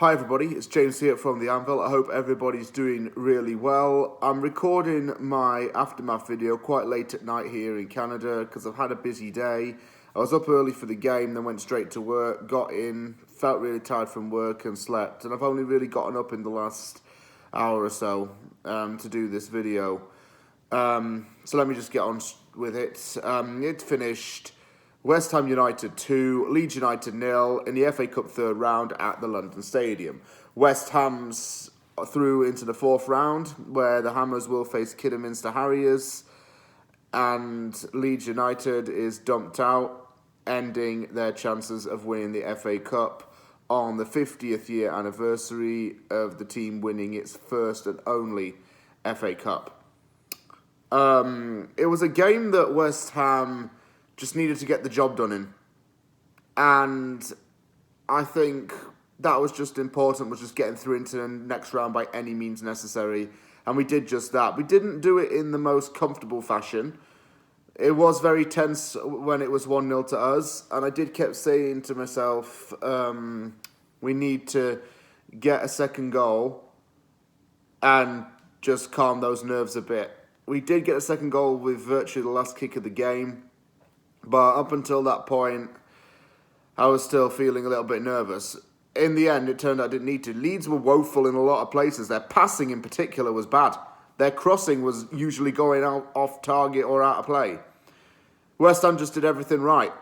Hi everybody, it's James here from the Anvil. I hope everybody's doing really well. I'm recording my aftermath video quite late at night here in Canada because I've had a busy day. I was up early for the game, then went straight to work, got in, felt really tired from work and slept. And I've only really gotten up in the last hour or so to do this video. So let me just get on with it. It finished West Ham United 2, Leeds United 0 in the FA Cup third round at the London Stadium. West Ham's through into the fourth round, where the Hammers will face Kidderminster Harriers, and Leeds United is dumped out, ending their chances of winning the FA Cup on the 50th year anniversary of the team winning its first and only FA Cup. It was a game that West Ham just needed to get the job done in. And I think that was just important, was just getting through into the next round by any means necessary. And we did just that. We didn't do it in the most comfortable fashion. It was very tense when it was 1-0 to us. And I did keep saying to myself, we need to get a second goal and just calm those nerves a bit. We did get a second goal with virtually the last kick of the game. But up until that point, I was still feeling a little bit nervous. In the end, it turned out I didn't need to. Leeds were woeful in a lot of places. Their passing in particular was bad. Their crossing was usually going out off target or out of play. West Ham just did everything right.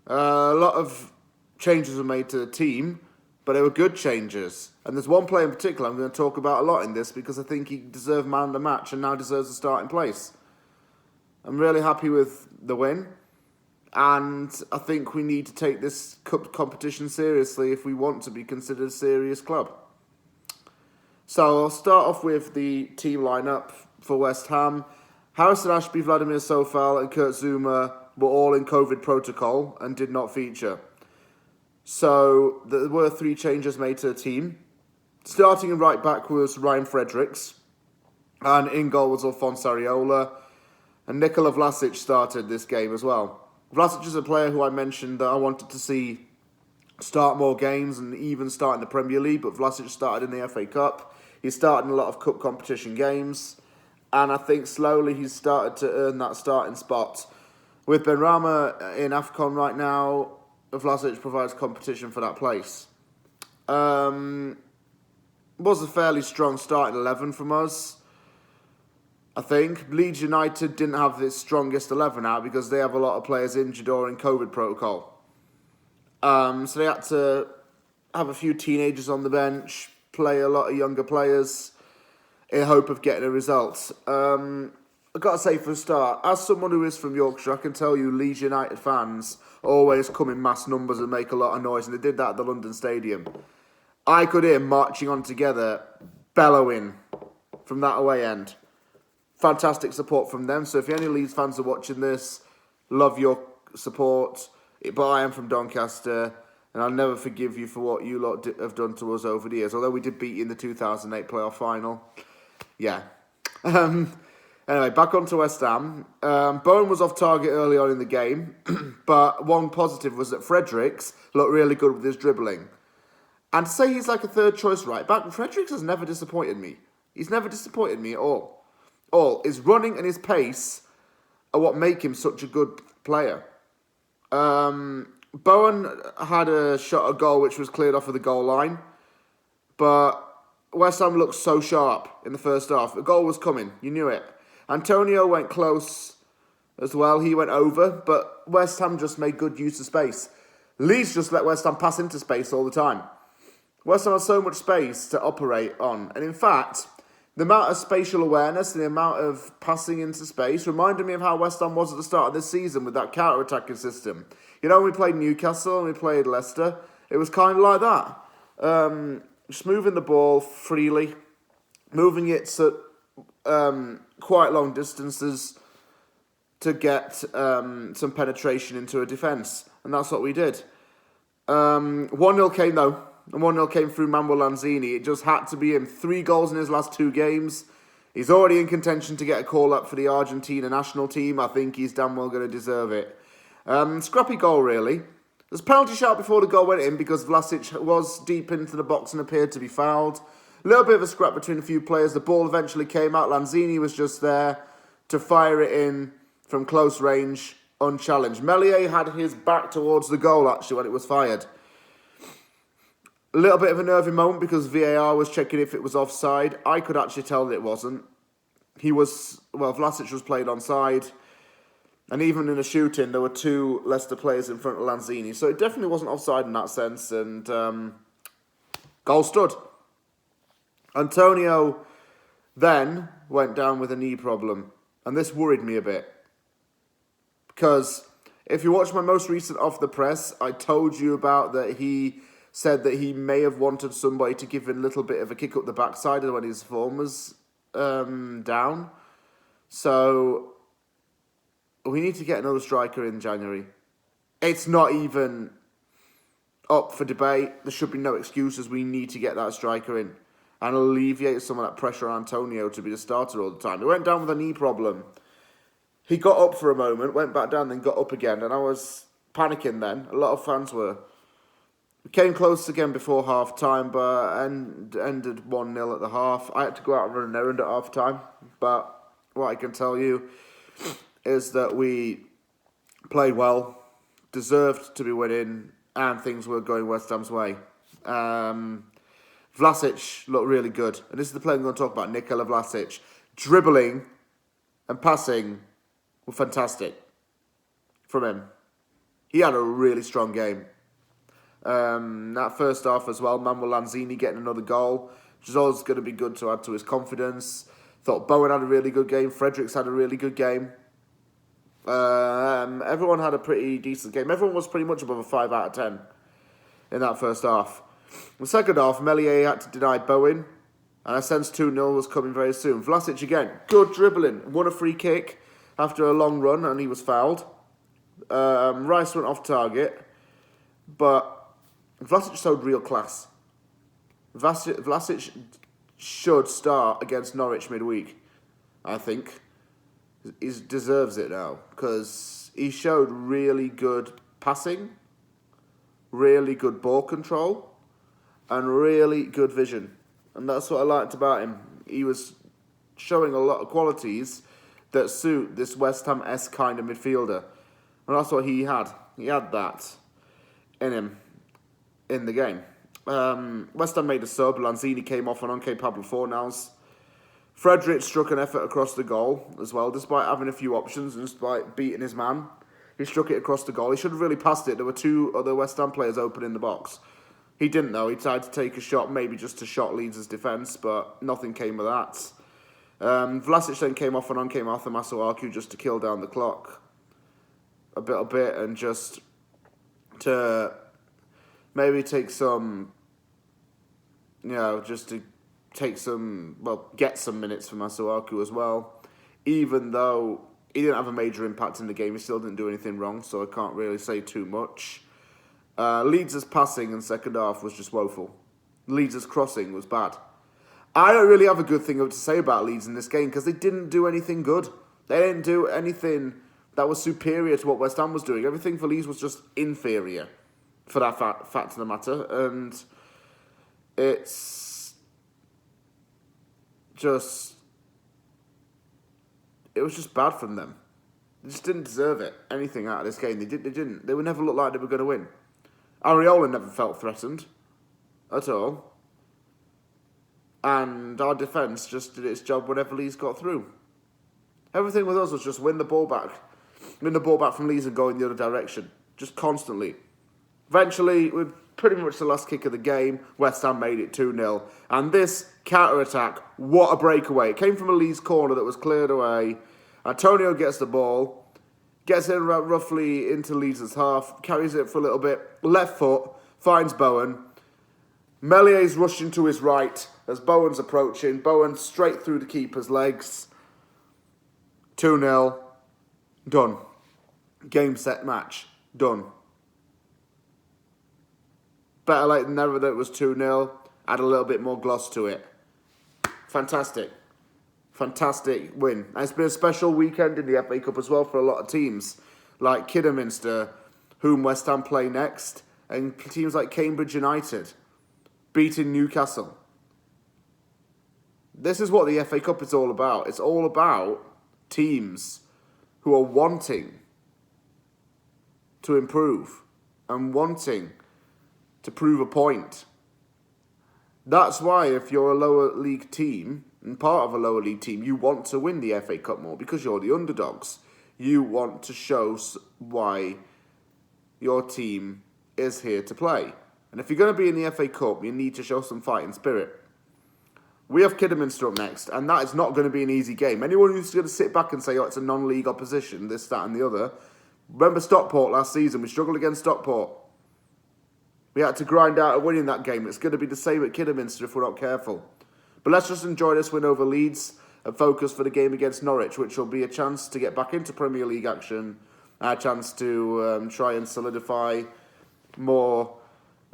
A lot of changes were made to the team, but they were good changes. And there's one player in particular I'm going to talk about a lot in this because I think he deserved man of the match and now deserves a starting place. I'm really happy with the win. And I think we need to take this cup competition seriously if we want to be considered a serious club. So I'll start off with the team lineup for West Ham. Harrison Ashby, Vladimir Sofal and Kurt Zouma were all in COVID protocol and did not feature. So there were 3 changes made to the team. Starting in right back was Ryan Fredericks. And in goal was Alphonse Areola. And Nikola Vlašić started this game as well. Vlašić is a player who I mentioned that I wanted to see start more games and even start in the Premier League, but Vlašić started in the FA Cup. He started in a lot of cup competition games, and I think slowly he's started to earn that starting spot. With Benrahma in AFCON right now, Vlašić provides competition for that place. Was a fairly strong starting 11 from us. I think Leeds United didn't have its strongest 11 out because they have a lot of players injured or in COVID protocol. So they had to have a few teenagers on the bench, play a lot of younger players in hope of getting a result. I've got to say for a start, as someone who is from Yorkshire, I can tell you Leeds United fans always come in mass numbers and make a lot of noise, and they did that at the London Stadium. I could hear marching on together, bellowing from that away end. Fantastic support from them. So if any Leeds fans are watching this, love your support. But I am from Doncaster, and I'll never forgive you for what you lot have done to us over the years. Although we did beat you in the 2008 playoff final. Yeah. Anyway, back on to West Ham. Bowen was off target early on in the game. But one positive was that Fredericks looked really good with his dribbling. And to say he's like a third choice right back, Fredericks has never disappointed me. He's never disappointed me at all. His running and his pace are what make him such a good player. Bowen had a shot at goal which was cleared off of the goal line, but West Ham looked so sharp in the first half. The goal was coming, you knew it. Antonio went close as well, he went over, but West Ham just made good use of space. Leeds just let West Ham pass into space all the time. West Ham has so much space to operate on, and in fact, the amount of spatial awareness and the amount of passing into space reminded me of how West Ham was at the start of this season with that counter-attacking system. You know, when we played Newcastle and we played Leicester, it was kind of like that. Just moving the ball freely, moving it to quite long distances to get some penetration into a defence. And that's what we did. 1-0 came though. And 1-0 came through Manuel Lanzini. It just had to be him. 3 goals in his last 2 games. He's already in contention to get a call-up for the Argentina national team. I think he's damn well going to deserve it. Scrappy goal, really. There's a penalty shout before the goal went in because Vlašić was deep into the box and appeared to be fouled. A little bit of a scrap between a few players. The ball eventually came out. Lanzini was just there to fire it in from close range, unchallenged. Meslier had his back towards the goal, actually, when it was fired. A little bit of a nervy moment because VAR was checking if it was offside. I could actually tell that it wasn't. Vlašić was played onside. And even in a shooting, there were two Leicester players in front of Lanzini. So it definitely wasn't offside in that sense. And goal stood. Antonio then went down with a knee problem. And this worried me a bit. Because if you watch my most recent Off the Press, I told you about that he said that he may have wanted somebody to give him a little bit of a kick up the backside when his form was down. So we need to get another striker in January. It's not even up for debate. There should be no excuses. We need to get that striker in and alleviate some of that pressure on Antonio to be the starter all the time. He went down with a knee problem. He got up for a moment, went back down, then got up again, and I was panicking then. A lot of fans were. We came close again before half-time, but ended 1-0 at the half. I had to go out and run an errand at half-time, but what I can tell you is that we played well, deserved to be winning, and things were going West Ham's way. Vlašić looked really good. And this is the player I'm going to talk about, Nikola Vlašić. Dribbling and passing were fantastic from him. He had a really strong game. That first half as well, Manuel Lanzini getting another goal, which is always going to be good to add to his confidence. Thought Bowen had a really good game. Fredericks had a really good game. Everyone had a pretty decent game. Everyone was pretty much above a 5 out of 10 in that first half. In the second half, Meslier had to deny Bowen, and I sensed 2-0 was coming very soon. Vlašić again, good dribbling, won a free kick after a long run, and he was fouled. Rice went off target, but Vlašić showed real class. Vlašić should start against Norwich midweek, I think. He deserves it now, because he showed really good passing, really good ball control, and really good vision. And that's what I liked about him. He was showing a lot of qualities that suit this West Ham-esque kind of midfielder. And that's what he had. He had that in him in the game. West Ham made a sub. Lanzini came off and on came Pablo Fornals. Fredericks struck an effort across the goal as well, despite having a few options and despite beating his man. He struck it across the goal. He should have really passed it. There were two other West Ham players open in the box. He didn't, though. He tried to take a shot, maybe just to shot Leeds' defence, but nothing came of that. Vlašić then came off and on came Arthur Masuaku just to kill down the clock a bit and just to maybe take some, just to take some, get some minutes for Masuaku as well. Even though he didn't have a major impact in the game, he still didn't do anything wrong, so I can't really say too much. Leeds' passing in second half was just woeful. Leeds' crossing was bad. I don't really have a good thing to say about Leeds in this game because they didn't do anything good. They didn't do anything that was superior to what West Ham was doing. Everything for Leeds was just inferior, for that fact of the matter. And it's just, it was just bad from them. They just didn't deserve it, anything out of this game. They didn't. They would never look like they were going to win. Areola never felt threatened at all. And our defence just did its job whenever Leeds got through. Everything with us was just win the ball back from Leeds and go in the other direction, just constantly. Eventually, with pretty much the last kick of the game, West Ham made it 2-0. And this counter-attack, what a breakaway. It came from a Leeds corner that was cleared away. Antonio gets the ball, gets it roughly into Leeds' half, carries it for a little bit, left foot, finds Bowen. Meslier's rushing to his right as Bowen's approaching. Bowen straight through the keeper's legs. 2-0. Done. Game, set, match. Done. Better late than never that it was 2-0. Add a little bit more gloss to it. Fantastic. Fantastic win. And it's been a special weekend in the FA Cup as well for a lot of teams. Like Kidderminster, whom West Ham play next, and teams like Cambridge United beating Newcastle. This is what the FA Cup is all about. It's all about teams who are wanting to improve and wanting to prove a point. That's why if you're a lower league team, and part of a lower league team, you want to win the FA Cup more because you're the underdogs. You want to show why your team is here to play. And if you're going to be in the FA Cup, you need to show some fighting spirit. We have Kidderminster up next, and that is not going to be an easy game. Anyone who's going to sit back and say, oh, it's a non-league opposition, this, that and the other. Remember Stockport last season? We struggled against Stockport. We had to grind out a win in that game. It's going to be the same at Kidderminster if we're not careful. But let's just enjoy this win over Leeds and focus for the game against Norwich, which will be a chance to get back into Premier League action, a chance to try and solidify more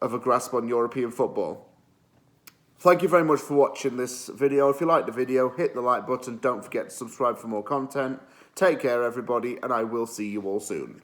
of a grasp on European football. Thank you very much for watching this video. If you liked the video, hit the like button. Don't forget to subscribe for more content. Take care, everybody, and I will see you all soon.